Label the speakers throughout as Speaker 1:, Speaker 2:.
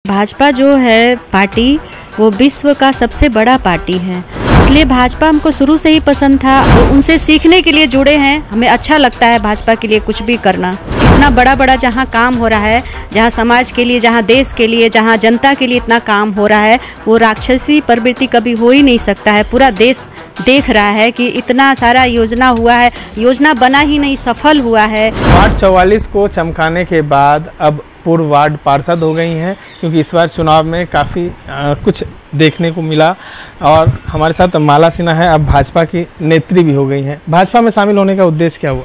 Speaker 1: भाजपा जो है पार्टी, वो विश्व का सबसे बड़ा पार्टी है, इसलिए भाजपा हमको शुरू से ही पसंद था। उनसे सीखने के लिए जुड़े हैं। हमें अच्छा लगता है भाजपा के लिए कुछ भी करना। इतना बड़ा बड़ा जहाँ काम हो रहा है, जहाँ समाज के लिए, जहाँ देश के लिए, जहाँ जनता के लिए इतना काम हो रहा है, वो राक्षसी प्रवृत्ति कभी हो ही नहीं सकता है। पूरा देश देख रहा है कि इतना सारा योजना हुआ है, योजना बना ही नहीं, सफल हुआ है।
Speaker 2: वार्ड 44 को चमकाने के बाद अब पूर्व वार्ड पार्षद हो गई हैं, क्योंकि इस बार चुनाव में काफ़ी कुछ देखने को मिला। और हमारे साथ माला सिन्हा है, अब भाजपा की नेत्री भी हो गई हैं। भाजपा में शामिल होने का उद्देश्य क्या हुआ?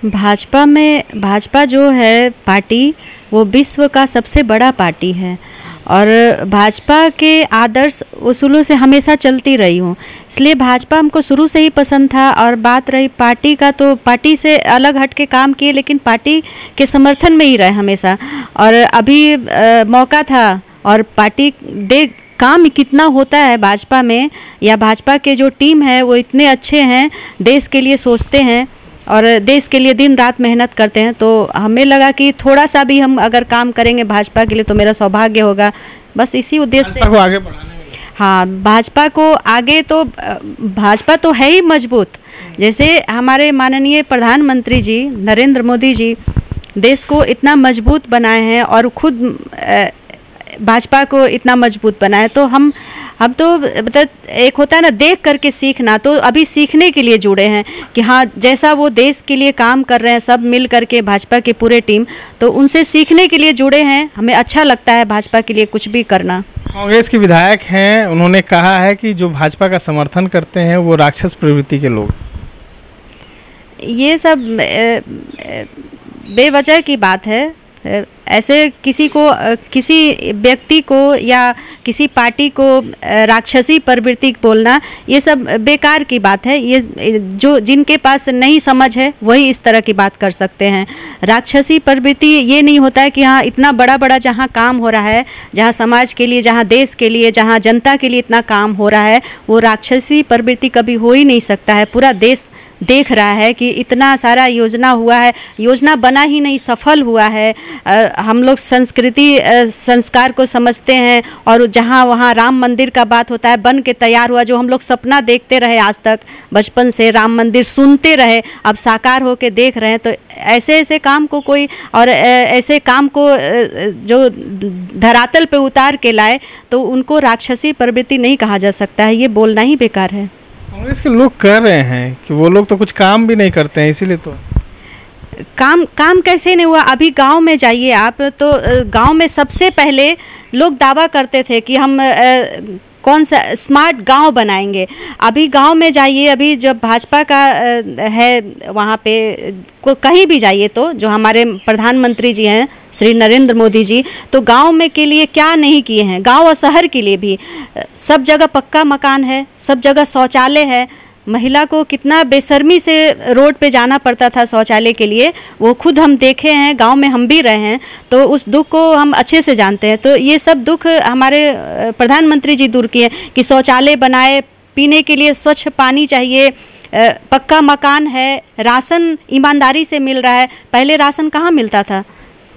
Speaker 1: भाजपा जो है पार्टी, वो विश्व का सबसे बड़ा पार्टी है और भाजपा के आदर्श उसूलों से हमेशा चलती रही हूँ, इसलिए भाजपा हमको शुरू से ही पसंद था। और बात रही पार्टी का, तो पार्टी से अलग हट के काम किए, लेकिन पार्टी के समर्थन में ही रहे हमेशा। और अभी मौका था और पार्टी देख काम कितना होता है भाजपा में, या भाजपा के जो टीम है वो इतने अच्छे हैं, देश के लिए सोचते हैं और देश के लिए दिन रात मेहनत करते हैं। तो हमें लगा कि थोड़ा सा भी हम अगर काम करेंगे भाजपा के लिए तो मेरा सौभाग्य होगा। बस इसी उद्देश्य से
Speaker 2: को आगे बढ़ाने में।
Speaker 1: हाँ, भाजपा को आगे, तो भाजपा तो है ही मजबूत। जैसे हमारे माननीय प्रधानमंत्री जी नरेंद्र मोदी जी देश को इतना मजबूत बनाए हैं और खुद भाजपा को इतना मजबूत बनाए, तो हम तो मतलब एक होता है ना देख करके सीखना, तो अभी सीखने के लिए जुड़े हैं कि हाँ, जैसा वो देश के लिए काम कर रहे हैं सब मिल करके, भाजपा के पूरे टीम, तो उनसे सीखने के लिए जुड़े हैं। हमें अच्छा लगता है भाजपा के लिए कुछ भी करना।
Speaker 2: कांग्रेस के विधायक हैं, उन्होंने कहा है कि जो भाजपा का समर्थन करते हैं वो राक्षस प्रवृत्ति के लोग।
Speaker 1: ये सब बेवजह की बात है। ऐसे किसी व्यक्ति को या किसी पार्टी को राक्षसी प्रवृत्ति बोलना, ये सब बेकार की बात है। ये जो जिनके पास नहीं समझ है वही इस तरह की बात कर सकते हैं। राक्षसी प्रवृत्ति ये नहीं होता है कि हाँ, इतना बड़ा बड़ा जहाँ काम हो रहा है, जहाँ समाज के लिए, जहाँ देश के लिए, जहाँ जनता के लिए इतना काम हो रहा है, वो राक्षसी प्रवृत्ति कभी हो ही नहीं सकता है। पूरा देश देख रहा है कि इतना सारा योजना हुआ है, योजना बना ही नहीं, सफल हुआ है। हम लोग संस्कृति संस्कार को समझते हैं और जहाँ वहाँ राम मंदिर का बात होता है, बन के तैयार हुआ, जो हम लोग सपना देखते रहे आज तक, बचपन से राम मंदिर सुनते रहे, अब साकार होके देख रहे हैं। तो ऐसे काम को कोई, और ऐसे काम को जो धरातल पे उतार के लाए, तो उनको राक्षसी प्रवृत्ति नहीं कहा जा सकता है। ये बोलना ही बेकार है।
Speaker 2: कांग्रेस के लोग कह रहे हैं कि वो लोग तो कुछ काम भी नहीं करते हैं, इसीलिए तो
Speaker 1: काम कैसे नहीं हुआ? अभी गांव में जाइए आप, तो गांव में सबसे पहले लोग दावा करते थे कि हम कौन सा स्मार्ट गांव बनाएंगे। अभी गांव में जाइए, अभी जब भाजपा का है वहाँ पे कहीं भी जाइए, तो जो हमारे प्रधानमंत्री जी हैं श्री नरेंद्र मोदी जी, तो गांव में के लिए क्या नहीं किए हैं। गांव और शहर के लिए भी सब जगह पक्का मकान है, सब जगह शौचालय है। महिला को कितना बेशर्मी से रोड पे जाना पड़ता था शौचालय के लिए, वो खुद हम देखे हैं, गांव में हम भी रहे हैं, तो उस दुख को हम अच्छे से जानते हैं। तो ये सब दुख हमारे प्रधानमंत्री जी दूर किए कि शौचालय बनाए, पीने के लिए स्वच्छ पानी चाहिए, पक्का मकान है, राशन ईमानदारी से मिल रहा है। पहले राशन कहाँ मिलता था?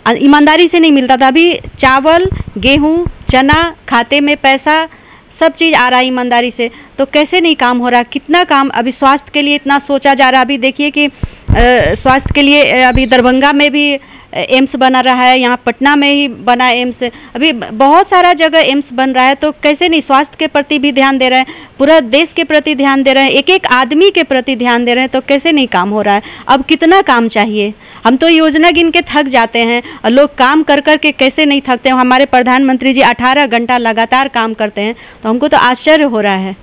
Speaker 1: ईमानदारी से नहीं मिलता था। अभी चावल, गेहूँ, चना, खाते में पैसा, सब चीज़ आ रहा है ईमानदारी से। तो कैसे नहीं काम हो रहा? कितना काम अभी स्वास्थ्य के लिए इतना सोचा जा रहा है। अभी देखिए कि स्वास्थ्य के लिए अभी दरभंगा में भी एम्स बना रहा है, यहाँ पटना में ही बना एम्स, अभी बहुत सारा जगह एम्स बन रहा है। तो कैसे नहीं स्वास्थ्य के प्रति भी ध्यान दे रहे हैं, पूरा देश के प्रति ध्यान दे रहे हैं, एक एक आदमी के प्रति ध्यान दे रहे हैं। तो कैसे नहीं काम हो रहा है? अब कितना काम चाहिए? हम तो योजना गिन के थक जाते हैं, और लोग काम कर कर के कैसे नहीं थकते हैं। हमारे प्रधानमंत्री जी 18 घंटा लगातार काम करते हैं, तो हमको तो आश्चर्य हो रहा है।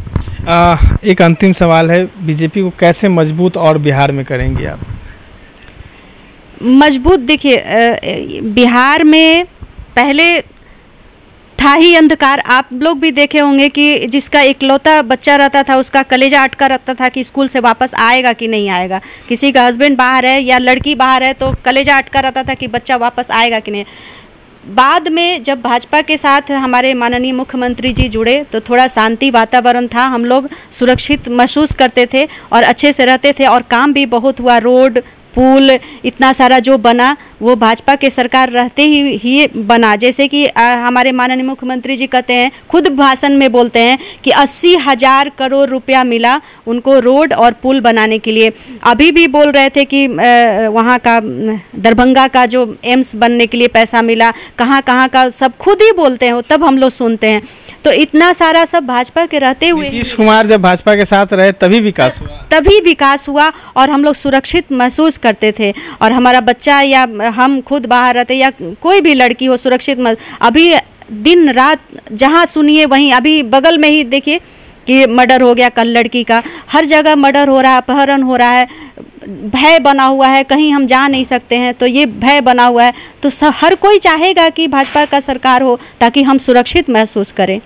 Speaker 2: एक अंतिम सवाल है, बीजेपी को कैसे मजबूत और बिहार में करेंगे आप?
Speaker 1: मजबूत, देखिए बिहार में पहले था ही अंधकार। आप लोग भी देखे होंगे कि जिसका इकलौता बच्चा रहता था उसका कलेजा अटका रहता था कि स्कूल से वापस आएगा कि नहीं आएगा। किसी का हस्बैंड बाहर है या लड़की बाहर है तो कलेजा अटका रहता था कि बच्चा वापस आएगा कि नहीं। बाद में जब भाजपा के साथ हमारे माननीय मुख्यमंत्री जी जुड़े तो थोड़ा शांति वातावरण था, हम लोग सुरक्षित महसूस करते थे और अच्छे से रहते थे और काम भी बहुत हुआ। रोड, पुल इतना सारा जो बना वो भाजपा के सरकार रहते ही बना। जैसे कि हमारे माननीय मुख्यमंत्री जी कहते हैं, खुद भाषण में बोलते हैं कि 80,000 करोड़ रुपया मिला उनको रोड और पुल बनाने के लिए। अभी भी बोल रहे थे कि वहाँ का दरभंगा का जो एम्स बनने के लिए पैसा मिला, कहाँ कहाँ का सब खुद ही बोलते हैं, तब हम लोग सुनते हैं। तो इतना सारा सब भाजपा के रहते हुए
Speaker 2: नीतीश कुमार जब भाजपा के साथ रहे तभी विकास हुआ और हम लोग सुरक्षित महसूस करते थे, और हमारा बच्चा या हम खुद बाहर रहते या कोई भी लड़की हो सुरक्षित। अभी दिन रात जहाँ सुनिए वहीं, अभी बगल में ही देखिए कि मर्डर हो गया कल लड़की का, हर जगह मर्डर हो रहा है, अपहरण हो रहा है, भय बना हुआ है, कहीं हम जा नहीं सकते हैं, तो ये भय बना हुआ है। तो हर कोई चाहेगा कि भाजपा का सरकार हो ताकि हम सुरक्षित महसूस करें।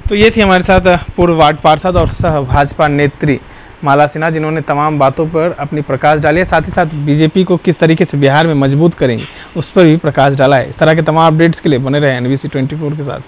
Speaker 2: तो ये थी हमारे साथ पूर्व वार्ड पार्षद और सह भाजपा नेत्री माला सिन्हा, जिन्होंने तमाम बातों पर अपनी प्रकाश डाली है, साथ ही साथ बीजेपी को किस तरीके से बिहार में मजबूत करेंगे उस पर भी प्रकाश डाला है। इस तरह के तमाम अपडेट्स के लिए बने रहे NBC 24 के साथ।